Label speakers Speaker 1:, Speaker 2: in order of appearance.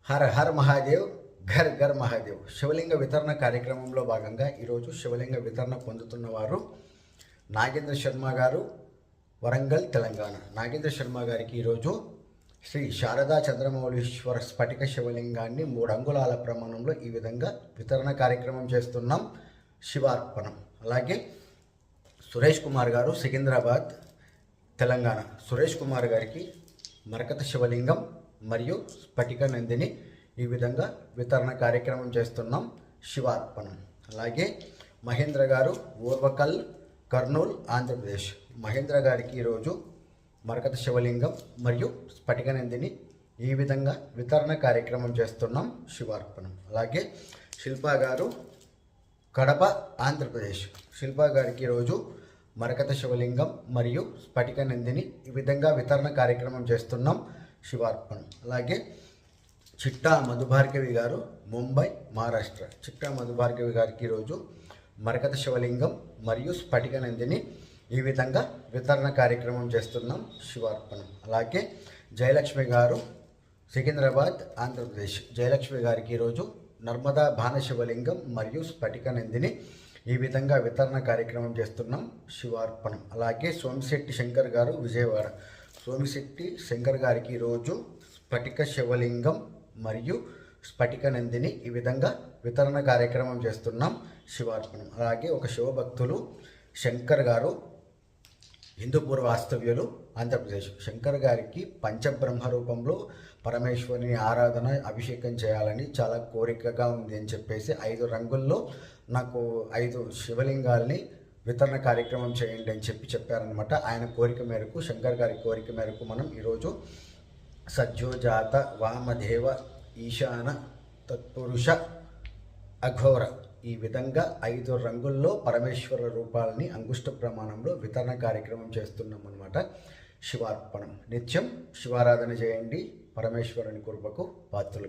Speaker 1: హర her Mahadev, Ghar Ghar Mahadev. శివలింగ వితరణ కార్యక్రమంలో భాగంగా ఈరోజు శివలింగ వితరణ పొందుతున్న వారు నాగేంద్ర శర్మ గారు, వరంగల్, తెలంగాణ. నాగేంద్ర శర్మ గారికి ఈరోజు శ్రీ శారదా చంద్రమౌళీశ్వర స్ఫటిక శివలింగాన్ని 3 అంగుళాల ప్రమాణంలో ఈ విధంగా వితరణ కార్యక్రమం చేస్తున్నాం. శివార్పణం. అలాగే సురేష్ కుమార్ గారు, సికింద్రాబాద్, తెలంగాణ. సురేష్ కుమార్ గారికి మరకత శివలింగం మరియు స్ఫటిక నందిని ఈ విధంగా వితరణ కార్యక్రమం చేస్తున్నాం. శివార్పణం. అలాగే మహేంద్ర గారు, ఓర్వకల్, కర్నూలు, ఆంధ్రప్రదేశ్. మహేంద్ర గారికి ఈరోజు మరకత శివలింగం మరియు స్ఫటిక నందిని ఈ విధంగా వితరణ కార్యక్రమం చేస్తున్నాం. శివార్పణం. అలాగే శిల్పా గారు, కడప, ఆంధ్రప్రదేశ్. శిల్పా గారికి ఈరోజు మరకత శివలింగం మరియు స్ఫటిక నందిని ఈ విధంగా వితరణ కార్యక్రమం చేస్తున్నాం. శివార్పణం. అలాగే చిట్టా మధుభార్గవి గారు, ముంబై, మహారాష్ట్ర. చిట్టా మధుభార్గవి గారికి ఈరోజు మరకత శివలింగం మరియు స్ఫటిక నందిని ఈ విధంగా వితరణ కార్యక్రమం చేస్తున్నాం. శివార్పణం. అలాగే జయలక్ష్మి గారు, సికింద్రాబాద్, ఆంధ్రప్రదేశ్. జయలక్ష్మి గారికి ఈరోజు నర్మదా బాణ శివలింగం మరియు స్ఫటిక నందిని ఈ విధంగా వితరణ కార్యక్రమం చేస్తున్నాం. శివార్పణం. అలాగే సోమిశెట్టి శంకర్ గారు, విజయవాడ. సోమిశెట్టి శంకర్ గారికి ఈరోజు స్ఫటిక శివలింగం మరియు స్ఫటిక నందిని ఈ విధంగా వితరణ కార్యక్రమం చేస్తున్నాం. శివార్పణం. అలాగే ఒక శివభక్తులు శంకర్ గారు, హిందూపూర్ వాస్తవ్యులు, ఆంధ్రప్రదేశ్. శంకర్ గారికి పంచబ్రహ్మ రూపంలో పరమేశ్వరుని ఆరాధన, అభిషేకం చేయాలని చాలా కోరికగా ఉంది అని చెప్పేసి 5 రంగుల్లో నాకు 5 శివలింగాల్ని వితరణ కార్యక్రమం చేయండి అని చెప్పారనమాట. ఆయన కోరిక మేరకు, శంకర్ గారి కోరిక మేరకు మనం ఈరోజు సజ్జోజాత, వామదేవ, ఈశాన, తత్పురుష, అఘోర ఈ విధంగా 5 రంగుల్లో పరమేశ్వర రూపాలని అంగుష్ట ప్రమాణంలో వితరణ కార్యక్రమం చేస్తున్నాం అనమాట. శివార్పణం. నిత్యం శివారాధన చేయండి. పరమేశ్వరుని కృపకు పాత్రలు.